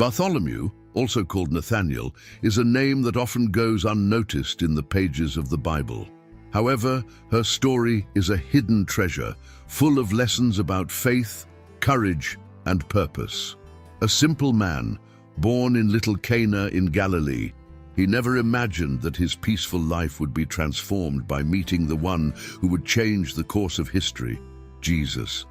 Bartholomew, also called Nathaniel, is a name that often goes unnoticed in the pages of the Bible. However, her story is a hidden treasure, full of lessons about faith, courage, and purpose. A simple man, born in little Cana in Galilee, he never imagined that his peaceful life would be transformed by meeting the one who would change the course of history, Jesus.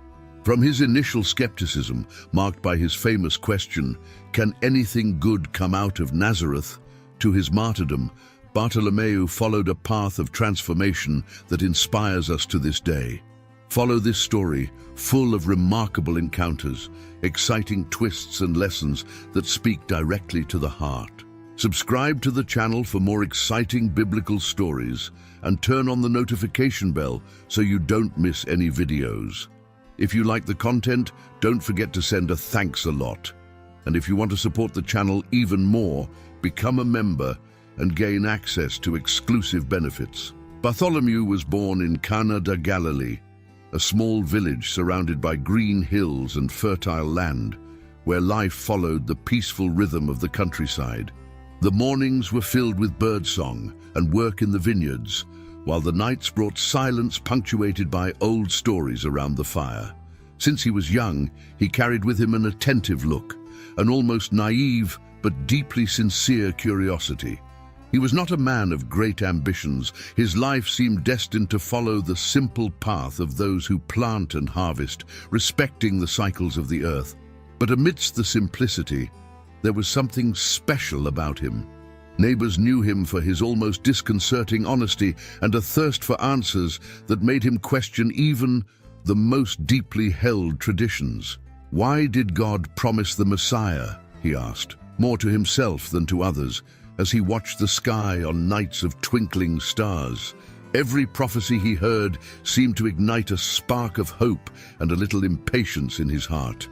From his initial skepticism, marked by his famous question, "Can anything good come out of Nazareth?" to his martyrdom, Bartholomew followed a path of transformation that inspires us to this day. Follow this story, full of remarkable encounters, exciting twists and lessons that speak directly to the heart. Subscribe to the channel for more exciting biblical stories and turn on the notification bell so you don't miss any videos. If you like the content, don't forget to send a thanks a lot. And if you want to support the channel even more, become a member and gain access to exclusive benefits. Bartholomew was born in Cana da Galilee, a small village surrounded by green hills and fertile land, where life followed the peaceful rhythm of the countryside. The mornings were filled with birdsong and work in the vineyards, while the nights brought silence punctuated by old stories around the fire. Since he was young, he carried with him an attentive look, an almost naive but deeply sincere curiosity. He was not a man of great ambitions. His life seemed destined to follow the simple path of those who plant and harvest, respecting the cycles of the earth. But amidst the simplicity, there was something special about him. Neighbors knew him for his almost disconcerting honesty and a thirst for answers that made him question even the most deeply held traditions. Why did God promise the Messiah, he asked, more to himself than to others, as he watched the sky on nights of twinkling stars? Every prophecy he heard seemed to ignite a spark of hope and a little impatience in his heart.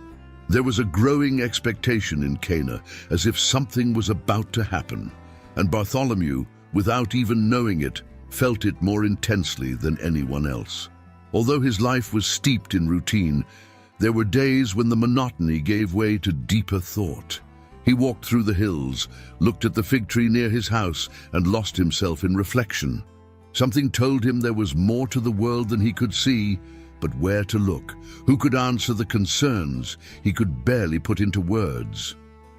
There was a growing expectation in Cana, as if something was about to happen, and Bartholomew, without even knowing it, felt it more intensely than anyone else. Although his life was steeped in routine, there were days when the monotony gave way to deeper thought. He walked through the hills, looked at the fig tree near his house, and lost himself in reflection. Something told him there was more to the world than he could see, but where to look? Who could answer the concerns he could barely put into words?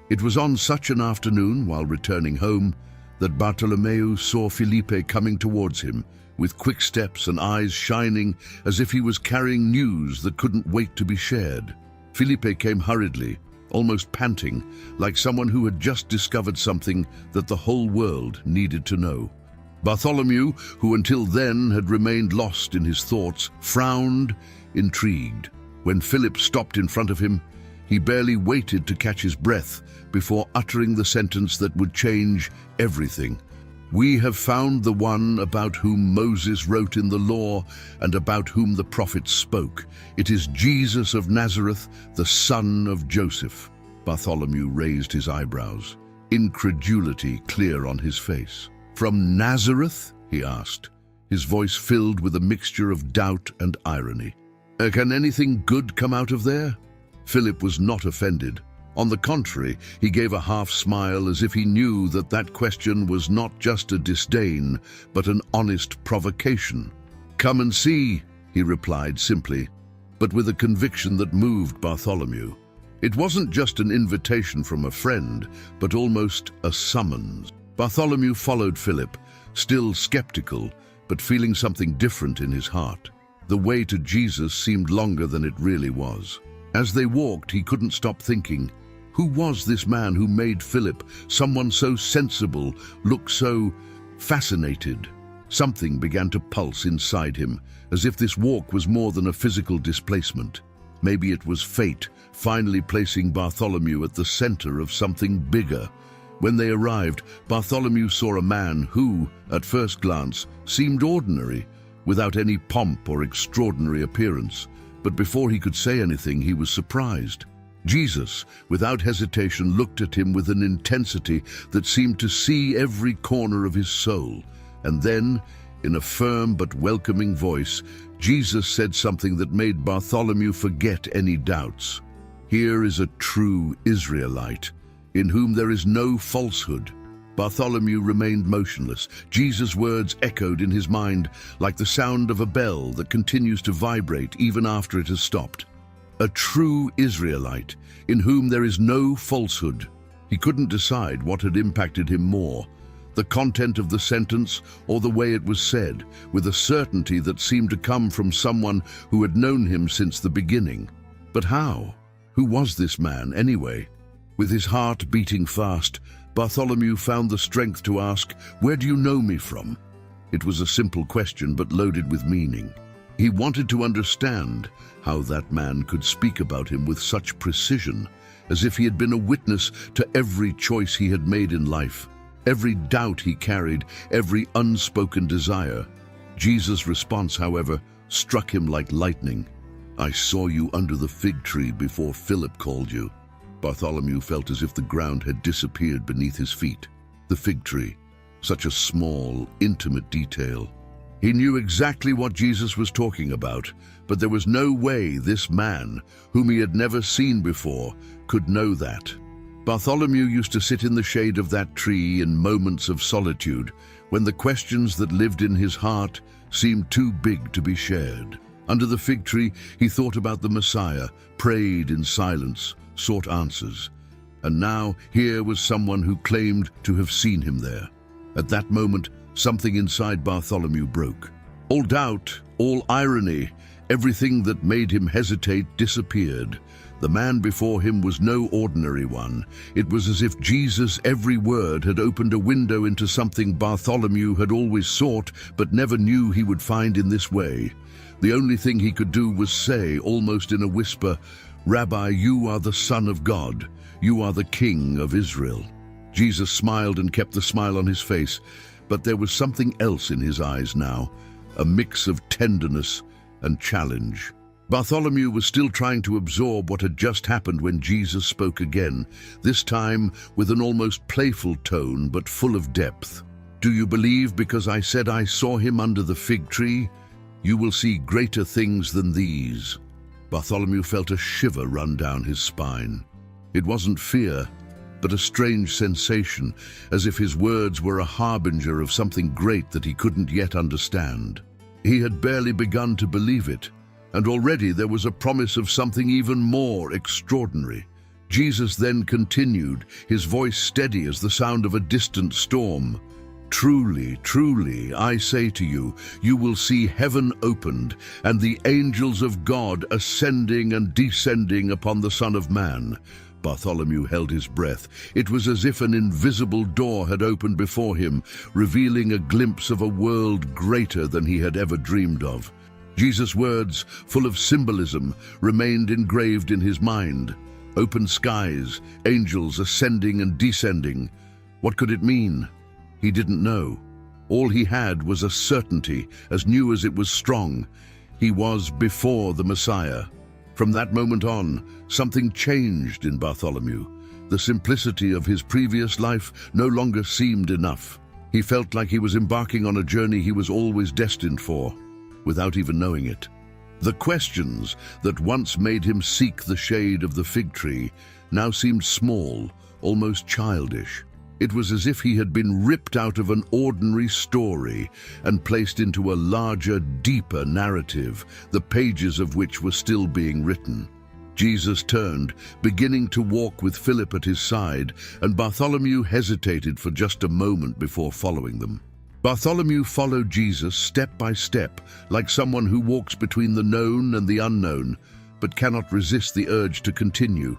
It was on such an afternoon, while returning home, that Bartholomew saw Felipe coming towards him, with quick steps and eyes shining as if he was carrying news that couldn't wait to be shared. Felipe came hurriedly, almost panting, like someone who had just discovered something that the whole world needed to know. Bartholomew, who until then had remained lost in his thoughts, frowned, intrigued. When Philip stopped in front of him, he barely waited to catch his breath before uttering the sentence that would change everything. "We have found the one about whom Moses wrote in the law and about whom the prophets spoke. It is Jesus of Nazareth, the son of Joseph." Bartholomew raised his eyebrows, incredulity clear on his face. "From Nazareth?" he asked, his voice filled with a mixture of doubt and irony. "Can anything good come out of there?" Philip was not offended. On the contrary, he gave a half-smile as if he knew that that question was not just a disdain, but an honest provocation. "Come and see," he replied simply, but with a conviction that moved Bartholomew. It wasn't just an invitation from a friend, but almost a summons. Bartholomew followed Philip, still skeptical, but feeling something different in his heart. The way to Jesus seemed longer than it really was. As they walked, he couldn't stop thinking, who was this man who made Philip, someone so sensible, look so fascinated? Something began to pulse inside him, as if this walk was more than a physical displacement. Maybe it was fate, finally placing Bartholomew at the center of something bigger. When they arrived, Bartholomew saw a man who, at first glance, seemed ordinary, without any pomp or extraordinary appearance. But before he could say anything, he was surprised. Jesus, without hesitation, looked at him with an intensity that seemed to see every corner of his soul. And then, in a firm but welcoming voice, Jesus said something that made Bartholomew forget any doubts. "Here is a true Israelite, in whom there is no falsehood." Bartholomew remained motionless. Jesus' words echoed in his mind like the sound of a bell that continues to vibrate even after it has stopped. A true Israelite, in whom there is no falsehood. He couldn't decide what had impacted him more, the content of the sentence or the way it was said, with a certainty that seemed to come from someone who had known him since the beginning. But how? Who was this man, anyway? With his heart beating fast, Bartholomew found the strength to ask, "Where do you know me from?" It was a simple question, but loaded with meaning. He wanted to understand how that man could speak about him with such precision, as if he had been a witness to every choice he had made in life, every doubt he carried, every unspoken desire. Jesus' response, however, struck him like lightning. "I saw you under the fig tree before Philip called you." Bartholomew felt as if the ground had disappeared beneath his feet. The fig tree, such a small, intimate detail. He knew exactly what Jesus was talking about, but there was no way this man, whom he had never seen before, could know that. Bartholomew used to sit in the shade of that tree in moments of solitude, when the questions that lived in his heart seemed too big to be shared. Under the fig tree, he thought about the Messiah, prayed in silence, sought answers. And now, here was someone who claimed to have seen him there. At that moment, something inside Bartholomew broke. All doubt, all irony, everything that made him hesitate disappeared. The man before him was no ordinary one. It was as if Jesus' every word had opened a window into something Bartholomew had always sought, but never knew he would find in this way. The only thing he could do was say, almost in a whisper, "Rabbi, you are the Son of God. You are the King of Israel." Jesus smiled and kept the smile on his face, but there was something else in his eyes now, a mix of tenderness and challenge. Bartholomew was still trying to absorb what had just happened when Jesus spoke again, this time with an almost playful tone but full of depth. "Do you believe because I said I saw him under the fig tree? You will see greater things than these." Bartholomew felt a shiver run down his spine. It wasn't fear, but a strange sensation, as if his words were a harbinger of something great that he couldn't yet understand. He had barely begun to believe it, and already there was a promise of something even more extraordinary. Jesus then continued, his voice steady as the sound of a distant storm. "Truly, truly, I say to you, you will see heaven opened, and the angels of God ascending and descending upon the Son of Man." Bartholomew held his breath. It was as if an invisible door had opened before him, revealing a glimpse of a world greater than he had ever dreamed of. Jesus' words, full of symbolism, remained engraved in his mind. Open skies, angels ascending and descending. What could it mean? He didn't know. All he had was a certainty, as new as it was strong. He was before the Messiah. From that moment on, something changed in Bartholomew. The simplicity of his previous life no longer seemed enough. He felt like he was embarking on a journey he was always destined for, without even knowing it. The questions that once made him seek the shade of the fig tree now seemed small, almost childish. It was as if he had been ripped out of an ordinary story and placed into a larger, deeper narrative, the pages of which were still being written. Jesus turned, beginning to walk with Philip at his side, and Bartholomew hesitated for just a moment before following them. Bartholomew followed Jesus step by step, like someone who walks between the known and the unknown, but cannot resist the urge to continue.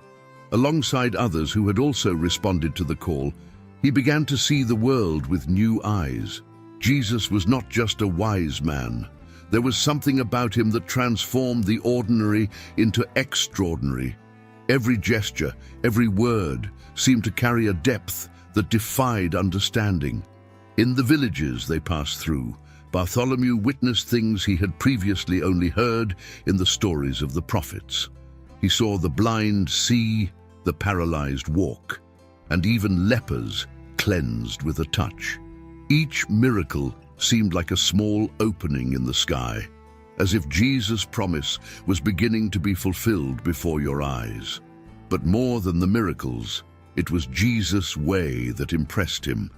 Alongside others who had also responded to the call, he began to see the world with new eyes. Jesus was not just a wise man. There was something about him that transformed the ordinary into extraordinary. Every gesture, every word seemed to carry a depth that defied understanding. In the villages they passed through, Bartholomew witnessed things he had previously only heard in the stories of the prophets. He saw the blind see, the paralyzed walk, and even lepers cleansed with a touch. Each miracle seemed like a small opening in the sky, as if Jesus' promise was beginning to be fulfilled before your eyes. But more than the miracles, It was Jesus' way that impressed him.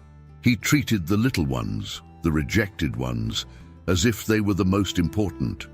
He treated the little ones, the rejected ones, as if they were the most important.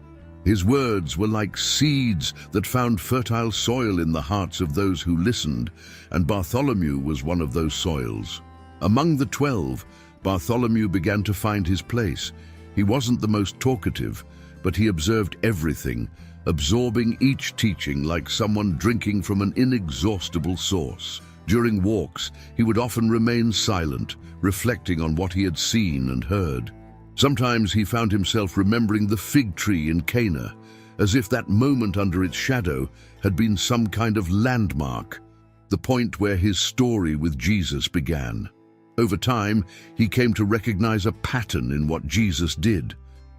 His words were like seeds that found fertile soil in the hearts of those who listened, and Bartholomew was one of those soils. Among the 12, Bartholomew began to find his place. He wasn't the most talkative, but he observed everything, absorbing each teaching like someone drinking from an inexhaustible source. During walks, he would often remain silent, reflecting on what he had seen and heard. Sometimes he found himself remembering the fig tree in Cana, as if that moment under its shadow had been some kind of landmark, the point where his story with Jesus began. Over time, he came to recognize a pattern in what Jesus did.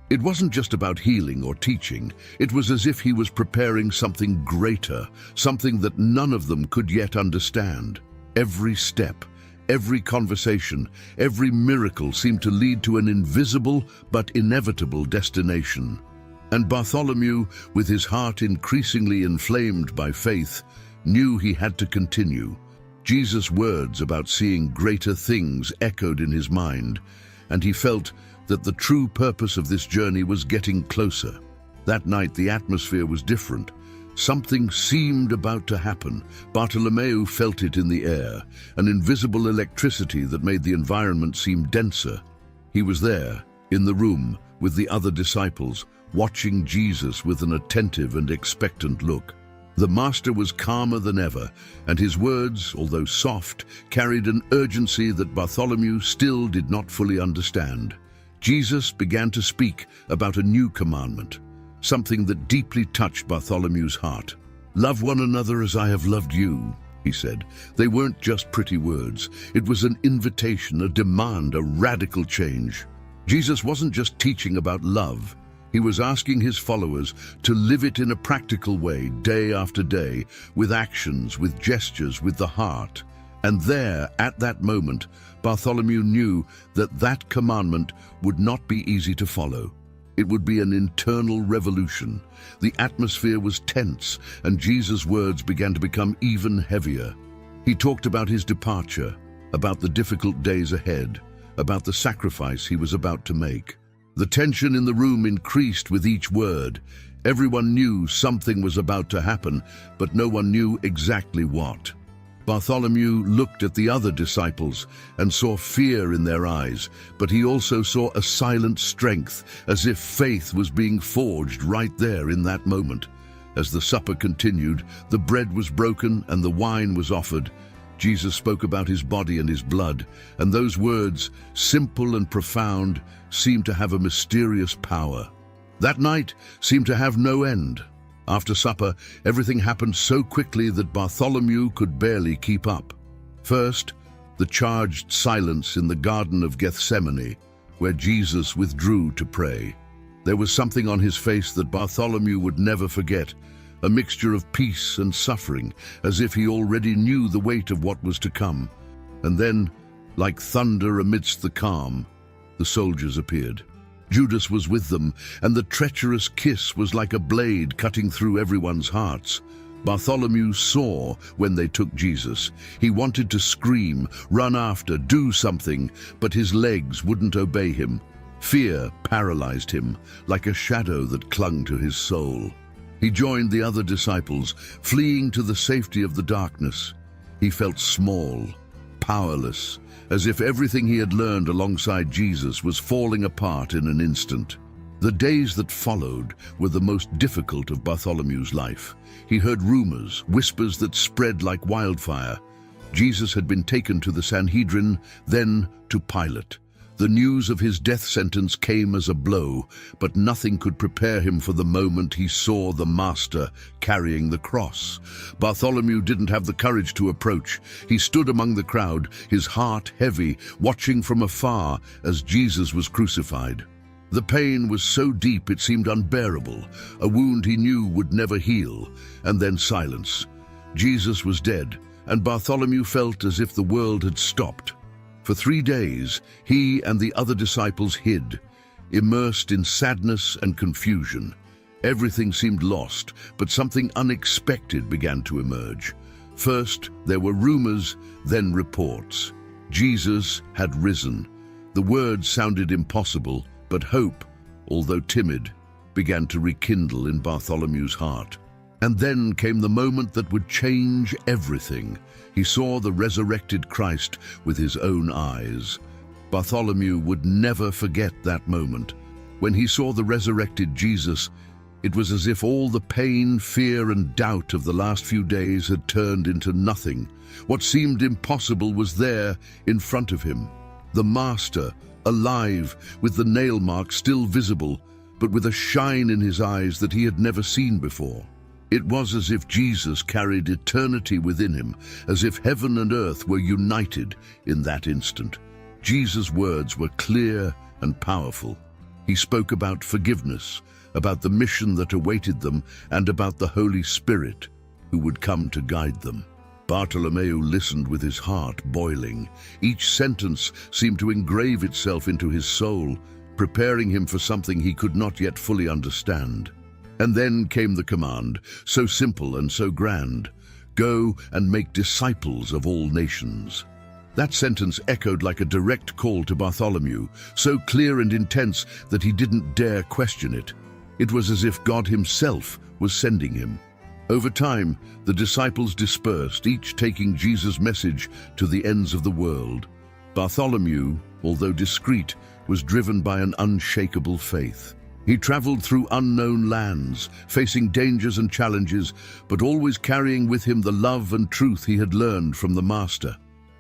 It wasn't just about healing or teaching. It was as if he was preparing something greater, something that none of them could yet understand. Every step, every conversation, every miracle seemed to lead to an invisible but inevitable destination. And Bartholomew, with his heart increasingly inflamed by faith, knew he had to continue. Jesus' words about seeing greater things echoed in his mind, and he felt that the true purpose of this journey was getting closer. That night the atmosphere was different. Something seemed about to happen. Bartholomew felt it in the air, an invisible electricity that made the environment seem denser. He was there, in the room, with the other disciples, watching Jesus with an attentive and expectant look. The Master was calmer than ever, and his words, although soft, carried an urgency that Bartholomew still did not fully understand. Jesus began to speak about a new commandment, something that deeply touched Bartholomew's heart. "Love one another as I have loved you," he said. They weren't just pretty words. It was an invitation, a demand, a radical change. Jesus wasn't just teaching about love. He was asking his followers to live it in a practical way, day after day, with actions, with gestures, with the heart. And there, at that moment, Bartholomew knew that that commandment would not be easy to follow. It would be an internal revolution. The atmosphere was tense, and Jesus' words began to become even heavier. He talked about his departure, about the difficult days ahead, about the sacrifice he was about to make. The tension in the room increased with each word. Everyone knew something was about to happen, but no one knew exactly what. Bartholomew looked at the other disciples and saw fear in their eyes, but he also saw a silent strength, as if faith was being forged right there in that moment. As the supper continued, the bread was broken and the wine was offered. Jesus spoke about his body and his blood, and those words, simple and profound, seemed to have a mysterious power. That night seemed to have no end. After supper, everything happened so quickly that Bartholomew could barely keep up. First, the charged silence in the Garden of Gethsemane, where Jesus withdrew to pray. There was something on his face that Bartholomew would never forget, a mixture of peace and suffering, as if he already knew the weight of what was to come. And then, like thunder amidst the calm, the soldiers appeared. Judas was with them, and the treacherous kiss was like a blade cutting through everyone's hearts. Bartholomew saw when they took Jesus. He wanted to scream, run after, do something, but his legs wouldn't obey him. Fear paralyzed him, like a shadow that clung to his soul. He joined the other disciples, fleeing to the safety of the darkness. He felt small, powerless, as if everything he had learned alongside Jesus was falling apart in an instant. The days that followed were the most difficult of Bartholomew's life. He heard rumors, whispers that spread like wildfire. Jesus had been taken to the Sanhedrin, then to Pilate. The news of his death sentence came as a blow, but nothing could prepare him for the moment he saw the Master carrying the cross. Bartholomew didn't have the courage to approach. He stood among the crowd, his heart heavy, watching from afar as Jesus was crucified. The pain was so deep it seemed unbearable, a wound he knew would never heal, and then silence. Jesus was dead, and Bartholomew felt as if the world had stopped. For 3 days, he and the other disciples hid, immersed in sadness and confusion. Everything seemed lost, but something unexpected began to emerge. First, there were rumors, then reports. Jesus had risen. The words sounded impossible, but hope, although timid, began to rekindle in Bartholomew's heart. And then came the moment that would change everything. He saw the resurrected Christ with his own eyes. Bartholomew would never forget that moment. When he saw the resurrected Jesus, it was as if all the pain, fear, and doubt of the last few days had turned into nothing. What seemed impossible was there in front of him. The Master, alive, with the nail marks still visible, but with a shine in his eyes that he had never seen before. It was as if Jesus carried eternity within him, as if heaven and earth were united in that instant. Jesus' words were clear and powerful. He spoke about forgiveness, about the mission that awaited them, and about the Holy Spirit who would come to guide them. Bartholomew listened with his heart boiling. Each sentence seemed to engrave itself into his soul, preparing him for something he could not yet fully understand. And then came the command, so simple and so grand: "Go and make disciples of all nations." That sentence echoed like a direct call to Bartholomew, so clear and intense that he didn't dare question it. It was as if God himself was sending him. Over time, the disciples dispersed, each taking Jesus' message to the ends of the world. Bartholomew, although discreet, was driven by an unshakable faith. He traveled through unknown lands, facing dangers and challenges, but always carrying with him the love and truth he had learned from the Master.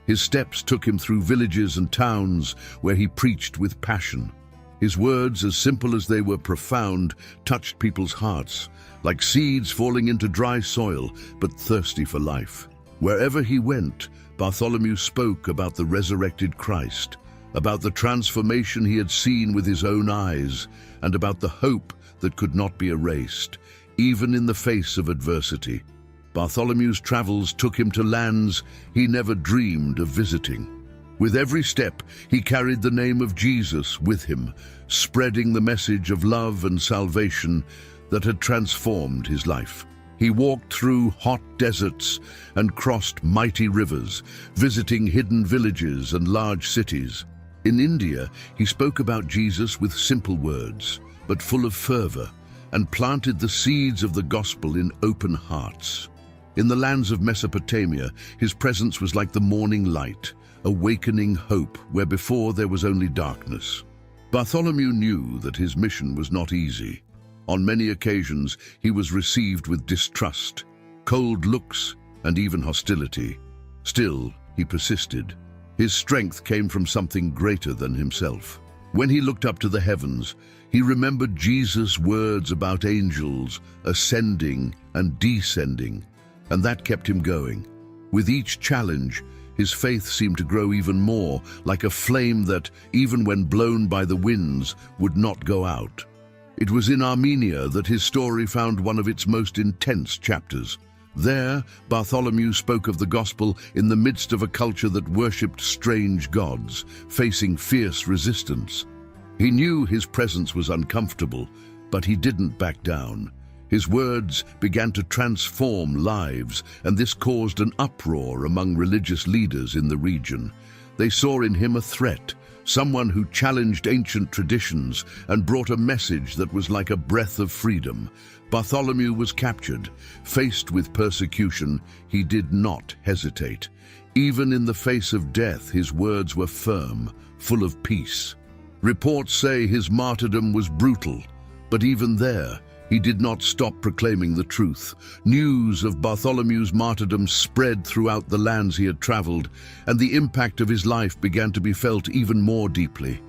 His steps took him through villages and towns where he preached with passion. His words, as simple as they were profound, touched people's hearts, like seeds falling into dry soil, but thirsty for life. Wherever he went, Bartholomew spoke about the resurrected Christ, about the transformation he had seen with his own eyes, and about the hope that could not be erased, even in the face of adversity. Bartholomew's travels took him to lands he never dreamed of visiting. With every step, he carried the name of Jesus with him, spreading the message of love and salvation that had transformed his life. He walked through hot deserts and crossed mighty rivers, visiting hidden villages and large cities. In India, he spoke about Jesus with simple words, but full of fervor, and planted the seeds of the gospel in open hearts. In the lands of Mesopotamia, his presence was like the morning light, awakening hope where before there was only darkness. Bartholomew knew that his mission was not easy. On many occasions, he was received with distrust, cold looks, and even hostility. Still, he persisted. His strength came from something greater than himself. When he looked up to the heavens, he remembered Jesus' words about angels ascending and descending, and that kept him going. With each challenge, his faith seemed to grow even more, like a flame that, even when blown by the winds, would not go out. It was in Armenia that his story found one of its most intense chapters. There, Bartholomew spoke of the gospel in the midst of a culture that worshipped strange gods, facing fierce resistance. He knew his presence was uncomfortable, but he didn't back down. His words began to transform lives, and this caused an uproar among religious leaders in the region. They saw in him a threat, someone who challenged ancient traditions and brought a message that was like a breath of freedom. Bartholomew was captured. Faced with persecution, he did not hesitate. Even in the face of death, his words were firm, full of peace. Reports say his martyrdom was brutal, but even there, he did not stop proclaiming the truth. News of Bartholomew's martyrdom spread throughout the lands he had traveled, and the impact of his life began to be felt even more deeply.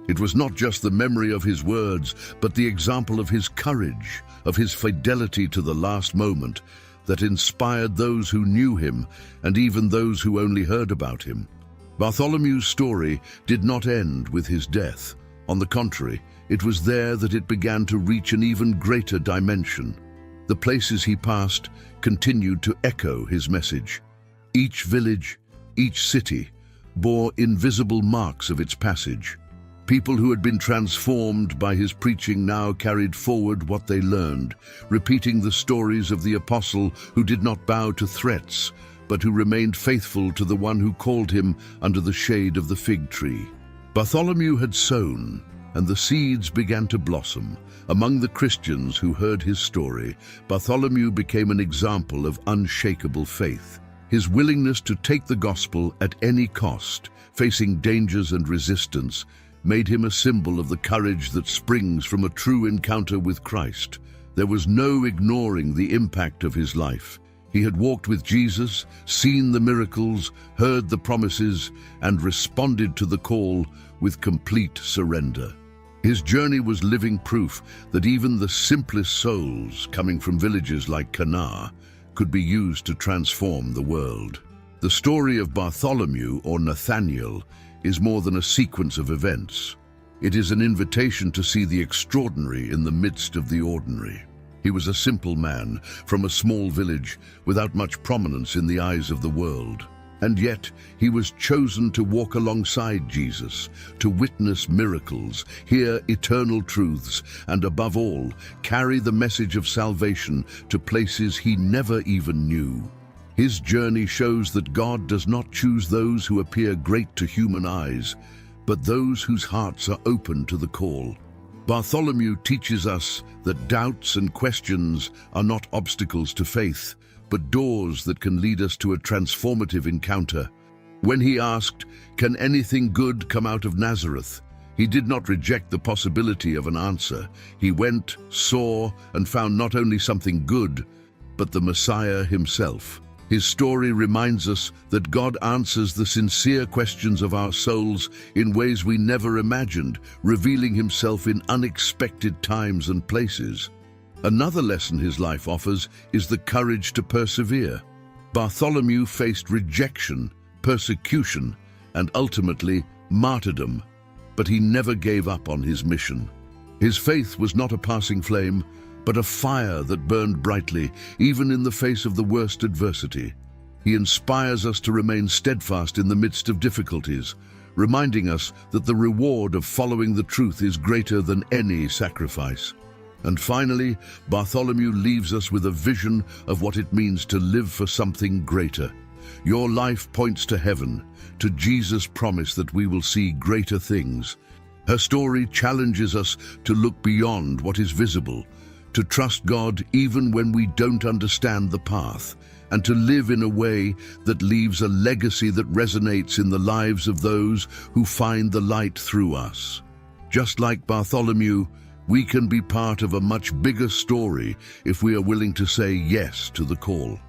It was not just the memory of his words, but the example of his courage, of his fidelity to the last moment, that inspired those who knew him and even those who only heard about him. Bartholomew's story did not end with his death. On the contrary, it was there that it began to reach an even greater dimension. The places he passed continued to echo his message. Each village, each city, bore invisible marks of its passage. People who had been transformed by his preaching now carried forward what they learned, repeating the stories of the apostle who did not bow to threats, but who remained faithful to the one who called him under the shade of the fig tree. Bartholomew had sown, and the seeds began to blossom. Among the Christians who heard his story, Bartholomew became an example of unshakable faith. His willingness to take the gospel at any cost, facing dangers and resistance, made him a symbol of the courage that springs from a true encounter with Christ. There was no ignoring the impact of his life. He had walked with Jesus, seen the miracles, heard the promises, and responded to the call with complete surrender. His journey was living proof that even the simplest souls coming from villages like Cana could be used to transform the world. The story of Bartholomew, or Nathaniel, is more than a sequence of events. It is an invitation to see the extraordinary in the midst of the ordinary. He was a simple man from a small village without much prominence in the eyes of the world. And yet, he was chosen to walk alongside Jesus, to witness miracles, hear eternal truths, and above all, carry the message of salvation to places he never even knew. His journey shows that God does not choose those who appear great to human eyes, but those whose hearts are open to the call. Bartholomew teaches us that doubts and questions are not obstacles to faith, but doors that can lead us to a transformative encounter. When he asked, "Can anything good come out of Nazareth?" he did not reject the possibility of an answer. He went, saw, and found not only something good, but the Messiah himself. His story reminds us that God answers the sincere questions of our souls in ways we never imagined, revealing himself in unexpected times and places. Another lesson his life offers is the courage to persevere. Bartholomew faced rejection, persecution, and ultimately martyrdom, but he never gave up on his mission. His faith was not a passing flame, but a fire that burned brightly, even in the face of the worst adversity. He inspires us to remain steadfast in the midst of difficulties, reminding us that the reward of following the truth is greater than any sacrifice. And finally, Bartholomew leaves us with a vision of what it means to live for something greater. Your life points to heaven, to Jesus' promise that we will see greater things. Her story challenges us to look beyond what is visible, to trust God even when we don't understand the path, and to live in a way that leaves a legacy that resonates in the lives of those who find the light through us. Just like Bartholomew, we can be part of a much bigger story if we are willing to say yes to the call.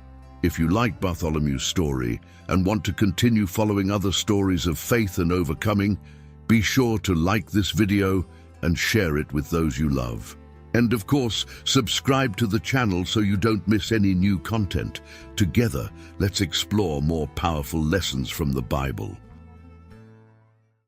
If you like Bartholomew's story and want to continue following other stories of faith and overcoming, be sure to like this video and share it with those you love. And of course, subscribe to the channel so you don't miss any new content. Together, let's explore more powerful lessons from the Bible.